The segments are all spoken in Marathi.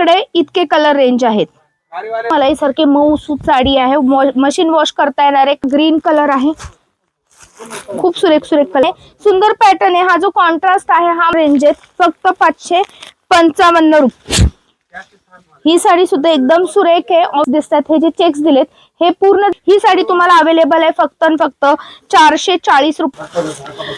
आपल्याकडे इतके कलर रेंज आहेत। मलाई सारखी मऊ सूत साडी आहे, मशीन वॉश करता येणार आहे। ग्रीन कलर आहे, खूप सुरेख सुरेख कलर, सुंदर पॅटर्न आहे। हा जो कॉन्ट्रास्ट आहे हा रेंज आहे फक्त 555 रुपये। ही साडी सुद्धा एकदम सुरेख आहे, ऑफ दिसतात। हे जे चेक्स दिलेत हे पूर्ण, ही साडी तुम्हाला अवेलेबल आहे फक्त आणि फक्त 440 रुपये।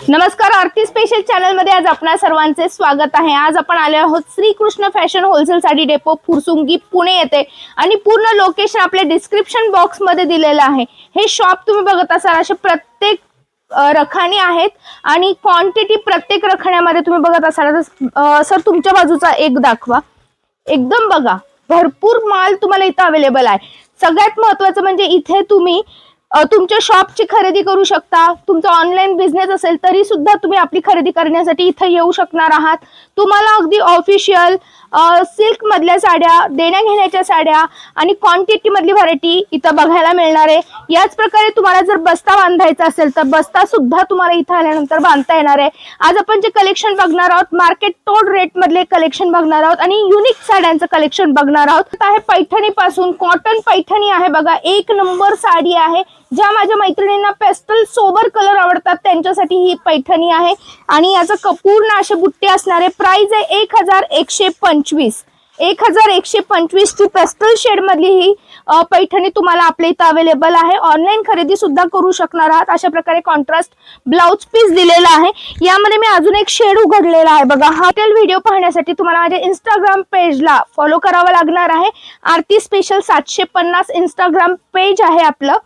नमस्कार, आरती स्पेशल चॅनल मध्ये आज आपणा सर्वांचे स्वागत आहे। आज आपण आले आहोत Shri Krishna fashion wholesale sari depot Fursungi Pune येथे आणि पूर्ण लोकेशन आपल्या डिस्क्रिप्शन बॉक्स मध्ये दिलेलं आहे। हे शॉप तुम्ही बघत असाल असे प्रत्येक रखाने आहेत आणि क्वांटिटी प्रत्येक रखान्यामध्ये तुम्ही बघत असाल। सर तुमच्या बाजूचा एक दाखवा, एकदम बघा भरपूर माल तुम्हाला इथे अवेलेबल आहे। सगळ्यात महत्त्वाचं म्हणजे इथे तुम्ही तुमच्या शॉपची खरेदी करू शकता। तुमचा ऑनलाईन बिझनेस असेल तरी सुद्धा तुम्ही आपली खरेदी करण्यासाठी इथे येऊ शकणार आहात। तुम्हाला अगदी ऑफिशियल सिल्क मधल्या साड्या, देण्या घेण्याच्या साड्या आणि क्वांटिटी मधली व्हरायटी इथं बघायला मिळणार आहे। याच प्रकारे तुम्हाला जर बस्ता बांधायचा असेल तर बस्ता सुद्धा तुम्हाला इथं आल्यानंतर बांधता येणार आहे। आज आपण जे कलेक्शन बघणार आहोत मार्केट टोल रेट मधले कलेक्शन बघणार आहोत आणि युनिक साड्यांचं कलेक्शन बघणार आहोत। आहे पैठणी पासून कॉटन पैठणी आहे बघा, एक नंबर साडी आहे। ज्या माझ्या मैत्रिणींना पेस्टल सोबर कलर आवडतात त्यांच्यासाठी ही पैठणी आहे आणि याचा पूर्ण असे बुट्टे असणारे। प्राइस आहे 1125। 1125 ची पेस्टल शेड मधली ही पैठणी तुम्हाला आपल्या इथे अवेलेबल आहे। ऑनलाईन खरेदी सुद्धा करू शकणार आहात। अशा प्रकारे कॉन्ट्रास्ट ब्लाउज पीस दिलेला आहे। यामध्ये मी अजून एक शेड उघडलेला आहे बघा। हा व्हिडिओ पाहण्यासाठी तुम्हाला माझ्या इंस्टाग्राम पेजला फॉलो करावं लागणार आहे। आरती स्पेशल 750 इंस्टाग्राम पेज आहे आपलं।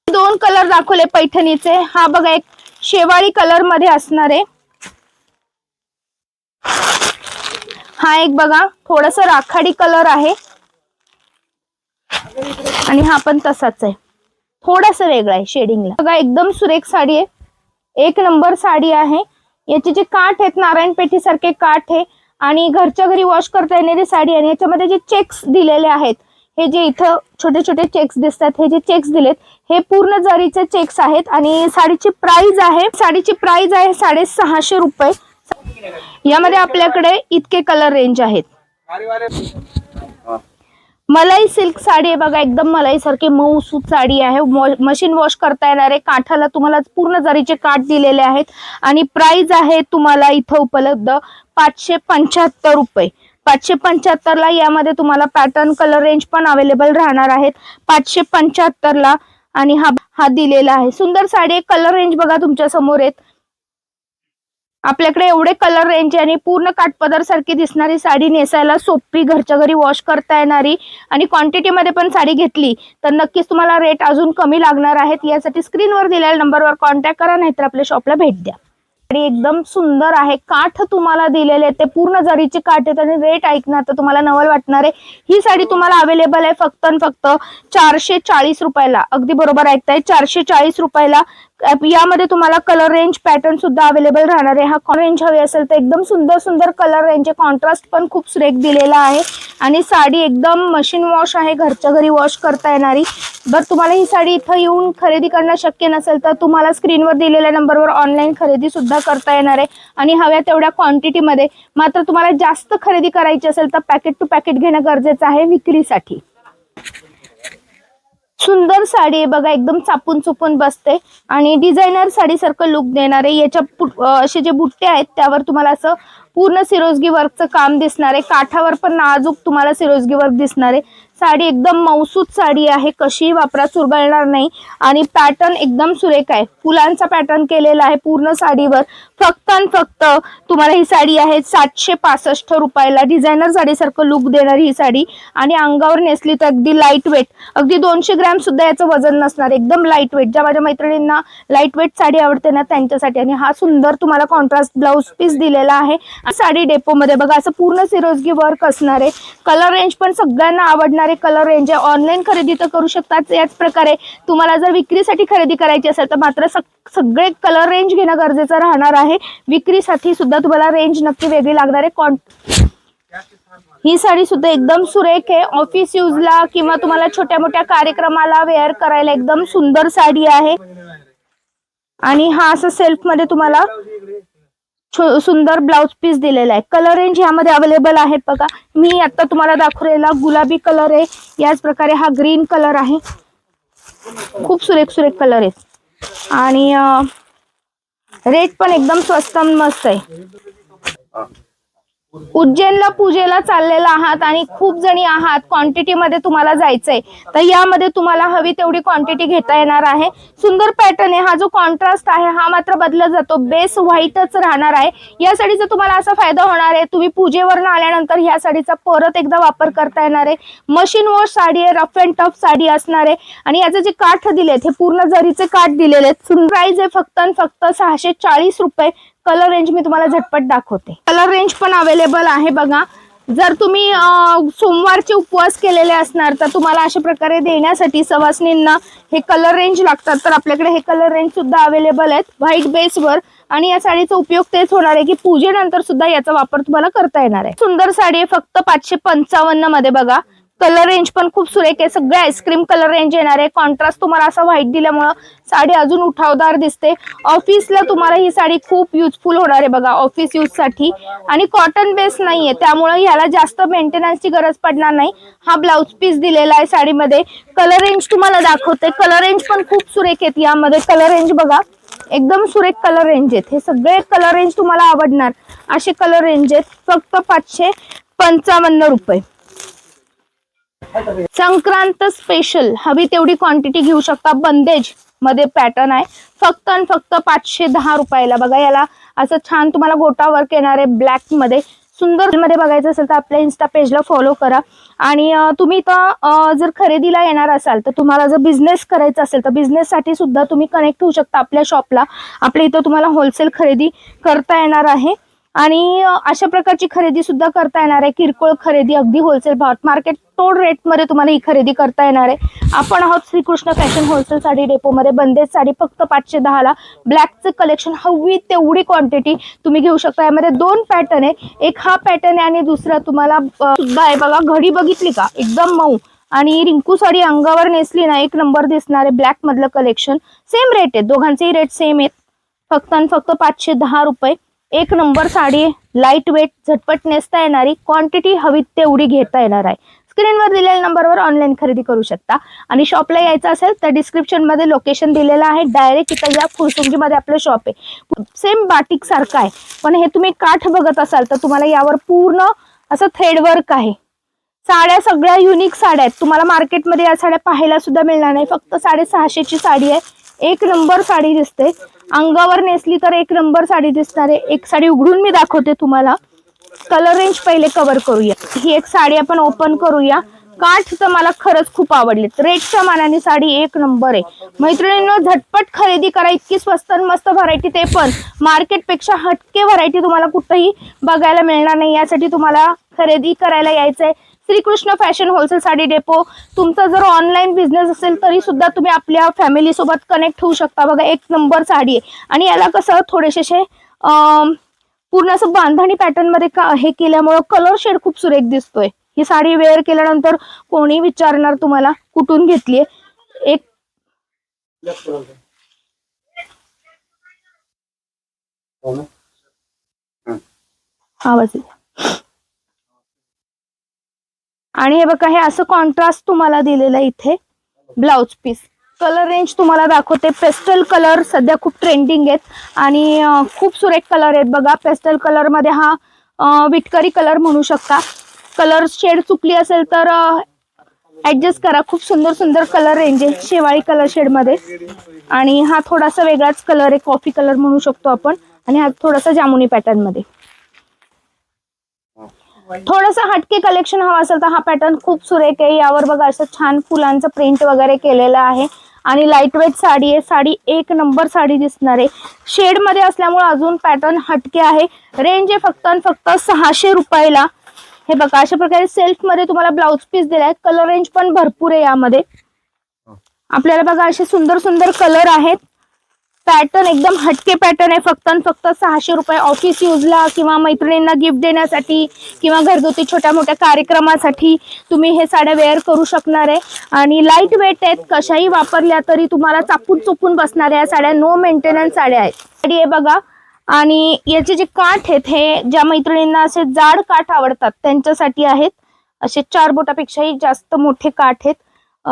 दोन कलर दाखवले पैठणीचे। हा बघा एक शेवाळी कलर मध्ये असणार आहे, हा एक बघा थोडस राखाडी कलर आहे आणि हा पण तसाच आहे, थोडासा वेगळा आहे शेडिंगला। बघा एकदम सुरेख साडी आहे, एक नंबर साडी आहे। याचे जे काठ आहेत नारायणपेठी सारखे काठ आहे आणि घरच्या घरी वॉश करता येणारी साडी आणि याच्यामध्ये जे चेक्स दिलेले आहेत, हे जे इथं छोटे छोटे चेक्स दिसतात, हे जे चेक्स दिलेत हे पूर्ण जरीचे चेक्स आहेत आणि साडीची प्राइस आहे 650 रुपये। यामध्ये आपल्याकडे इतके कलर रेंज आहेत। मलाई सिल्क साडी आहे बघा, एकदम मलाई सारखी मऊ सूत साडी आहे। मशीन वॉश करता येणारे, काठाला तुम्हाला पूर्ण जरीचे काठ दिलेले आहेत आणि प्राइस आहे तुम्हाला इथं उपलब्ध 575 रुपये। 575 ला यामध्ये तुम्हाला पॅटर्न कलर रेंज पण अवेलेबल राहणार आहेत 575 ला आणि हा दिलेला आहे। सुंदर साडी, कलर रेंज बघा तुमच्या समोर आहेत। आपल्याकडे एवढे कलर रेंज आणि पूर्ण काठपदर सारखी दिसणारी साडी, नेसायला सोपी, घरच्या घरी वॉश करता येणारी आणि क्वांटिटी मध्ये पण साडी घेतली तर नक्कीच तुम्हाला रेट अजून कमी लागणार आहेत। यासाठी स्क्रीनवर दिलेल्या नंबरवर कॉन्टॅक्ट करा नाहीतर आपल्या शॉपला भेट द्या। साडी एकदम सुंदर आहे, काठ तुम्हाला दिलेले ते पूर्ण जरीचे काठ आहेत आणि रेट ऐकणार तर तुम्हाला नवल वाटणार आहे। ही साडी तुम्हाला अवेलेबल आहे फक्त आणि फक्त 440 रुपयाला। अगदी बरोबर ऐकताय, 440 रुपयाला। यामध्ये तुम्हाला कलर रेंज पॅटर्न सुद्धा अवेलेबल राहणार आहे। हा कलर रेंज हवी असेल तर एकदम सुंदर सुंदर कलर रेंज आहे। कॉन्ट्रास्ट पण खूप सुरेख दिलेला आहे आणि साडी एकदम मशीन वॉश आहे, घरच्या घरी वॉश करता येणारी। जर तुम्हाला ही साडी इथं येऊन खरेदी करणं शक्य नसेल तर तुम्हाला स्क्रीनवर दिलेल्या नंबरवर ऑनलाईन खरेदी सुद्धा करता येणार आहे आणि हव्या तेवढ्या क्वांटिटी मध्ये। मात्र तुम्हाला जास्त खरेदी करायची असेल तर पॅकेट टू पॅकेट घेणं गरजेचं आहे विक्रीसाठी। सुंदर साडी आहे बघा, एकदम चापून चुपून बसते आणि डिझायनर साडी सारखं लुक देणार आहे। याच्या असे जे बुट्टे आहेत त्यावर तुम्हाला असं पूर्ण सिरोजगी वर्कचं काम दिसणार आहे। काठावर पण नाजूक तुम्हाला सिरोजगी वर्क दिसणार आहे। साडी एकदम मौसूद साडी आहे, कशी वापरा चुरगळणार नाही आणि पॅटर्न एकदम सुरेख आहे। फुलांचा पॅटर्न केलेला आहे पूर्ण साडीवर। फक्त आणि फक्त तुम्हाला ही साडी आहे 765 रुपयाला। डिझायनर साडी सारखं लुक देणारी ही साडी आणि अंगावर नेसली तर अगदी लाईट वेट, अगदी 200 ग्रॅम सुद्धा याचं वजन नसणार, एकदम लाईट वेट। ज्या माझ्या मैत्रिणींना लाईट वेट साडी आवडते ना त्यांच्यासाठी। आणि हा सुंदर तुम्हाला कॉन्ट्रास्ट ब्लाउज पीस दिलेला आहे। साडी डेपो मध्ये बघा असं पूर्ण सिरोजगी वर्क असणार आहे। कलर रेंज पण सगळ्यांना आवडणारे कलर रेंज आहे। ऑनलाईन खरेदी तर करू शकतात। याच प्रकारे तुम्हाला जर विक्रीसाठी खरेदी करायची असेल तर मात्र सगळे कलर रेंज घेणं गरजेचं राहणार आहे। विक्रीसाठी सुद्धा तुम्हाला रेंज नक्की वेगळी लागणार आहे। ही साडी सुद्धा एकदम सुरेख आहे, ऑफिस यूजला किंवा तुम्हाला छोट्या मोठ्या कार्यक्रमाला वेअर करायला एकदम सुंदर साडी आहे। आणि हा असं सेल्फ मध्ये तुम्हाला सुंदर ब्लाउज पीस दिलेला आहे। कलर रेंज यामध्ये अवेलेबल आहेत बघा। मी आता तुम्हाला दाखवलेला गुलाबी कलर आहे, याच प्रकारे हा ग्रीन कलर आहे। खूप सुरेख सुरेख कलर आहेत आणि रेट पण एकदम स्वस्त मस्त आहे। उज्जैनला पूजेला चाललेला आहात आणि खूप जणी आहात, क्वांटिटी मध्ये तुम्हाला जायचंय, तर यामध्ये तुम्हाला हवी तेवढी क्वांटिटी घेता येणार आहे। सुंदर पॅटर्न आहे। हा जो कॉन्ट्रास्ट आहे हा मात्र बदलत जातो, बेस व्हाईटच राहणार आहे। या साडीचा तुम्हाला असा फायदा होणार आहे, तुम्ही पूजेवरून आल्यानंतर ह्या साडीचा परत एकदा वापर करता येणार आहे। मशीन वॉश साडी आहे, रफ अँड टफ साडी असणार आहे आणि याचे जे काठ दिलेत हे पूर्ण जरीचे काठ दिलेले आहेत। प्राइस आहे फक्त आणि फक्त 640 रुपये। कलर रेंज मी तुम्हाला झटपट दाखवते। कलर रेंज पण अवेलेबल आहे बघा। जर तुम्ही सोमवारचे उपवास केलेले असणार तर तुम्हाला अशा प्रकारे देण्यासाठी सवासनींना हे कलर रेंज लागतात, तर आपल्याकडे हे कलर रेंज सुद्धा अवेलेबल आहेत व्हाईट बेसवर। आणि या साडीचा उपयोग तेच होणार आहे की पूजेनंतर सुद्धा याचा वापर तुम्हाला करता येणार आहे। सुंदर साडी आहे फक्त 555 मध्ये बघा। कलर रेंज पण खूप सुरेख आहे, सगळे आईस्क्रीम कलर रेंज येणार आहे। कॉन्ट्रास्ट तुम्हाला असा व्हाईट दिल्यामुळे साडी अजून उठावदार दिसते। ऑफिसला तुम्हाला ही साडी खूप युजफुल होणार आहे बघा, ऑफिस यूज साठी। आणि कॉटन बेस नाहीये त्यामुळे याला जास्त मेंटेनन्सची गरज पडणार नाही। हा ब्लाउज पीस दिलेला आहे साडीमध्ये। कलर रेंज तुम्हाला दाखवते। कलर रेंज पण खूप सुरेख आहेत। यामध्ये कलर रेंज बघा, एकदम सुरेख कलर रेंज आहेत। हे सगळे कलर रेंज तुम्हाला आवडणार असे कलर रेंज आहेत, फक्त 555 रुपये। संक्रांत स्पेशल हवी तेवढी क्वांटिटी घेऊ शकता। बंदेज मध्ये पॅटर्न आहे, फक्त आणि फक्त 510 रुपयाला बघा। याला असं छान तुम्हाला गोटा वर्क येणार आहे ब्लॅक मध्ये। सुंदर मध्ये बघायचं असेल तर आपल्या इन्स्टा पेजला फॉलो करा। आणि तुम्ही इथं जर खरेदीला येणार असाल तर तुम्हाला जर बिझनेस करायचा असेल तर बिझनेस साठी सुद्धा तुम्ही कनेक्ट होऊ शकता आपल्या शॉपला। आपल्या इथं तुम्हाला होलसेल खरेदी करता येणार आहे आणि अशा प्रकारची खरेदी सुद्धा करता येणार आहे। किरकोळ खरेदी अगदी होलसेल भावात मार्केट तोड रेट मध्ये तुम्हाला ही खरेदी करता येणार आहे। आपण आहोत Shrikrishna fashion wholesale sari depot मध्ये। बंदेज साडी फक्त 510 ला। ब्लॅकचं कलेक्शन हवी तेवढी क्वांटिटी तुम्ही घेऊ शकता। यामध्ये दोन पॅटर्न आहे, एक हा पॅटर्न आहे आणि दुसरा तुम्हाला सुद्धा आहे बघा। घडी बघितली का, एकदम मऊ आणि रिंकू साडी अंगावर नेसली ना एक नंबर दिसणार आहे। ब्लॅक मधलं कलेक्शन सेम रेट आहे, दोघांचेही रेट सेम आहेत, फक्त आणि फक्त 510 रुपये। एक नंबर साडी, लाईट वेट, झटपट नेसता येणारी, क्वांटिटी हवी तेवढी घेता येणार आहे। स्क्रीनवर दिलेल्या नंबरवर ऑनलाईन खरेदी करू शकता आणि शॉपला यायचं असेल तर डिस्क्रिप्शन मध्ये लोकेशन दिलेलं आहे, डायरेक्ट इथं या फुरसुंगीमध्ये आपलं शॉप आहे। सेम बाटिक सारखं आहे, पण हे तुम्ही काठ बघत असाल तर तुम्हाला यावर पूर्ण असं थ्रेड वर्क आहे। साड्या सगळ्या युनिक साड्या आहेत, तुम्हाला मार्केटमध्ये या साड्या पाहायला सुद्धा मिळणार नाही। फक्त 650 ची साडी आहे, एक नंबर साडी दिसते। अंगावर नेसली तर एक नंबर साडी दिसणार आहे। एक साडी उघडून मी दाखवते तुम्हाला। कलर रेंज पहिले कव्हर करूया। ही एक साडी आपण ओपन करूया। काठ तर मला खरंच खूप आवडली, रेटच्या मानाने साडी एक नंबर आहे। मैत्रिणींनो झटपट खरेदी करा, इतकी स्वस्त आणि मस्त व्हरायटी, ते पण मार्केटपेक्षा हटके व्हरायटी तुम्हाला कुठेही बघायला मिळणार नाही। यासाठी तुम्हाला खरेदी करायला यायचंय Shrikrishna fashion wholesale sari depot. तुमचा जर ऑनलाईन बिझनेस असेल तरी सुद्धा तुम्ही आपल्या फॅमिली सोबत कनेक्ट होऊ शकता बघा। एक नंबर साडी आहे आणि याला कसं थोडेसे पूर्ण असं बांधणी पॅटर्न मध्ये हे केल्यामुळे कलर शेड खूप सुरेख दिसतोय। ही साडी वेअर केल्यानंतर कोणी विचारणार तुम्हाला कुठून घेतलीये। एक आवाज आणि हे बघा, हे असं कॉन्ट्रास्ट तुम्हाला दिलेलं आहे इथे ब्लाउज पीस। कलर रेंज तुम्हाला दाखवते। पेस्टल कलर सध्या खूप ट्रेंडिंग आहेत आणि खूप सुरेख कलर आहेत बघा। पेस्टल कलर मध्ये हा विटकरी कलर म्हणू शकता। कलर शेड चुकली असेल तर ऍडजस्ट करा। खूप सुंदर सुंदर कलर रेंज आहे शेवाळी कलर शेड मध्ये आणि हा थोडासा वेगळाच कलर आहे, कॉफी कलर म्हणू शकतो आपण। आणि हा थोडासा जामुनी पॅटर्न मध्ये। थोडंसं हटके कलेक्शन हवा असेल तर हा पॅटर्न खूप सुरेख आहे। यावर बघा असं छान फुलांचं प्रिंट वगैरे केलेलं आहे आणि लाईट वेट साडी आहे। साडी एक नंबर साडी दिसणार आहे, शेड मध्ये असल्यामुळे अजून पॅटर्न हटके आहे। रेंज आहे फक्त आणि फक्त 600 रुपयाला। हे बघा अशा प्रकारे सेल्फ मध्ये तुम्हाला ब्लाउज पीस दिलाय। कलर रेंज पण भरपूर आहे यामध्ये। आपल्याला बघा असे सुंदर सुंदर कलर आहेत। पॅटर्न एकदम हटके पॅटर्न आहे, फक्त आणि फक्त 600 रुपये। ऑफिस यूजला किंवा मैत्रिणींना गिफ्ट देण्यासाठी किंवा घरगुती छोट्या मोठ्या कार्यक्रमासाठी तुम्ही हे साड्या वेअर करू शकणार आहे आणि लाईट वेट आहेत, कशाही वापरल्या तरी तुम्हाला चापून चुपून बसणाऱ्या या साड्या, नो मेंटेनन्स साड्या आहेत। साडी आहे बघा आणि याचे जे काठ आहेत हे ज्या मैत्रिणींना असे जाड काठ आवडतात त्यांच्यासाठी आहेत. असे 4 बोटापेक्षाही जास्त मोठे काठ आहेत,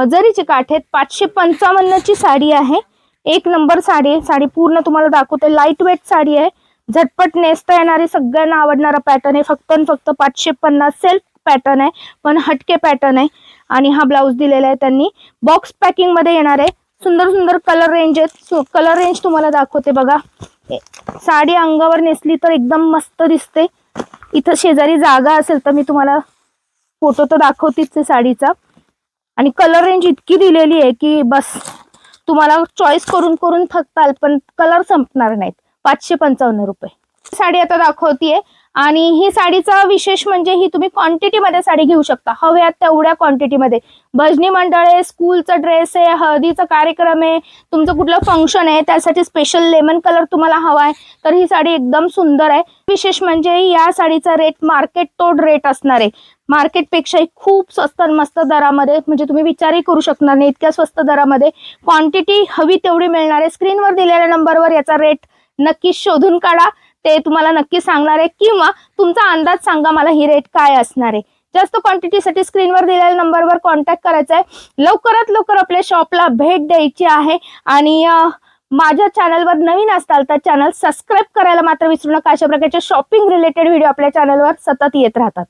जरीचे काठ आहेत. 555 ची साडी आहे. एक नंबर साडी आहे. साडी पूर्ण तुम्हाला दाखवते. लाईट वेट साडी आहे, झटपट नेसता येणारी, सगळ्यांना आवडणारा पॅटर्न आहे. फक्त 550 सेल्फ पॅटर्न आहे, पण हटके पॅटर्न आहे. आणि हा ब्लाऊज दिलेला आहे त्यांनी. बॉक्स पॅकिंग मध्ये येणार आहे. सुंदर सुंदर कलर रेंज आहेत. कलर रेंज तुम्हाला दाखवते बघा. साडी अंगावर नेसली तर एकदम मस्त दिसते. इथं शेजारी जागा असेल तर मी तुम्हाला फोटो तर दाखवतीच आहे साडीचा. आणि कलर रेंज इतकी दिलेली आहे की बस, तुम्हाला चॉईस करून करून थकताल पण कलर संपणार नाहीत. 555 रुपये साडी आता दाखवतीये. आणि ही साडीचा विशेष म्हणजे ही तुम्ही क्वांटिटी मध्ये साडी घेऊ शकता, हव्या तेवढ्या क्वांटिटी मध्ये. भजनी मंडळ आहे, स्कूलचा ड्रेस आहे, हळदीचा कार्यक्रम आहे, तुमचं कुठलं फंक्शन आहे त्यासाठी स्पेशल लेमन कलर तुम्हाला हवा आहे तर ही साडी एकदम सुंदर आहे. विशेष म्हणजे या साडीचा रेट मार्केट तोड रेट असणार आहे. मार्केटपेक्षाही खूप स्वस्त मस्त दरामध्ये, म्हणजे तुम्ही विचारही करू शकणार नाही इतक्या स्वस्त दरामध्ये. क्वांटिटी हवी तेवढी मिळणार आहे. स्क्रीनवर दिलेल्या नंबरवर याचा रेट नक्की शोधून काढा, ते तुम्हाला नक्की सांगणार आहे. किंवा तुमचा अंदाज सांगा मला ही रेट काय असणार आहे. जास्त क्वांटिटीसाठी स्क्रीनवर दिलेल्या नंबरवर कॉन्टॅक्ट करायचा आहे. लवकरात लवकर आपल्या शॉपला भेट द्यायची आहे. आणि माझ्या चॅनलवर नवीन असताल तर चॅनल सबस्क्राईब करायला मात्र विसरू नका. अशा प्रकारचे शॉपिंग रिलेटेड व्हिडिओ आपल्या चॅनलवर सतत येत राहतात.